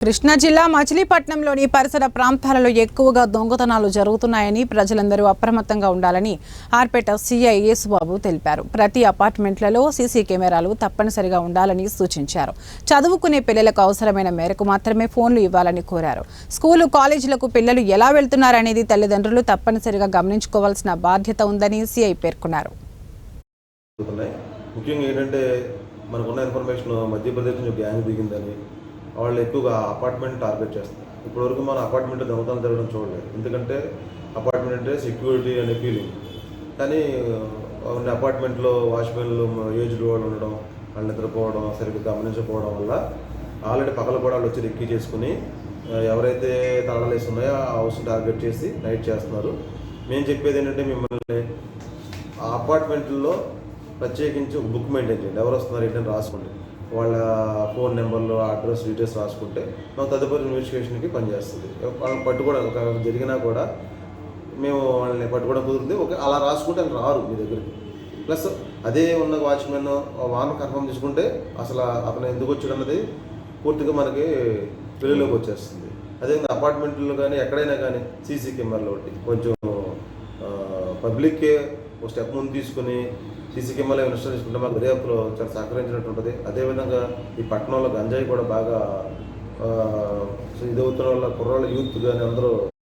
కృష్ణా జిల్లా మచిలీపట్నంలోని పరిసర ప్రాంతాలలో ఎక్కువగా దొంగతనాలు జరుగుతున్నాయని ప్రజలందరూ అప్రమత్తంగా ఉండాలని ఆర్పేట సీఐ యేసుబాబు తెలిపారు. ప్రతి అపార్ట్మెంట్లలో సీసీ కెమెరాలు తప్పనిసరిగా ఉండాలని సూచించారు. చదువుకునే పిల్లలకు అవసరమైన మేరకు మాత్రమే ఫోన్లు ఇవ్వాలని కోరారు. స్కూలు, కాలేజీలకు పిల్లలు ఎలా వెళ్తున్నారనేది తల్లిదండ్రులు తప్పనిసరిగా గమనించుకోవాల్సిన బాధ్యత ఉందని సీఐ పేర్కొన్నారు. ముఖ్యంగా ఏంటంటే మనకున్న ఇన్ఫర్మేషన్ మధ్యప్రదేశ్ నుంచి గ్యాంగ్ దిగిందని వాళ్ళు ఎక్కువగా అపార్ట్మెంట్ టార్గెట్ చేస్తారు. ఇప్పటివరకు మనం అపార్ట్మెంట్ దొంగతనం జరగడం చూడలేదు. ఎందుకంటే అపార్ట్మెంట్ అంటే సెక్యూరిటీ అనే ఫీలింగ్. కానీ అపార్ట్మెంట్లో వాచ్మెన్లు ఏజ్డ్ వాళ్ళు ఉండడం, వాళ్ళు నిద్రపోవడం, సరిగ్గా గమనించకపోవడం వల్ల ఆల్రెడీ పగలు కూడా వాళ్ళు వచ్చి రెక్కీ చేసుకుని ఎవరైతే తాళాలు వేసి ఉన్నాయో ఆ హౌస్ని టార్గెట్ చేసి నైట్ చేస్తున్నారు. మేము చెప్పేది ఏంటంటే మిమ్మల్ని ఆ అపార్ట్మెంట్లో ప్రత్యేకించి ఒక బుక్ మెయింటైన్ చేయండి. ఎవరు వస్తున్నారు ఏంటని రాసుకోండి. వాళ్ళ ఫోన్ నెంబర్లు, అడ్రస్, డీటెయిల్స్ రాసుకుంటే మనం తదుపరి ఇన్వెస్టిగేషన్కి పనిచేస్తుంది. వాళ్ళని పట్టుకోవడం ఒక జరిగినా కూడా మేము వాళ్ళని పట్టుకోవడం కుదురుతుంది. ఓకే, అలా రాసుకుంటే వాళ్ళు రారు మీ దగ్గరికి. ప్లస్ అదే ఉన్న వాచ్మెన్ వాన్ కన్ఫర్మ్ చేసుకుంటే అసలు అతను ఎందుకు వచ్చాడు అన్నది పూర్తిగా మనకి వెలుగులోకి వచ్చేస్తుంది. అదేవిధంగా అపార్ట్మెంట్లో కానీ ఎక్కడైనా కానీ సీసీ కెమెరాలు ఒకటి కొంచెం పబ్లిక్కే ఒక స్టెప్ ముందు తీసుకుని సీసీ కెమెరాలు ఇన్స్టాల్ చేసుకుంటే మాకు దర్యాప్తులో చాలా సహకరించినట్టు ఉంటుంది. అదేవిధంగా ఈ పట్టణంలో గంజాయి కూడా బాగా ఇదవుతున్న వాళ్ళ కుర్రాళ్ళ యూత్ కానీ అందరూ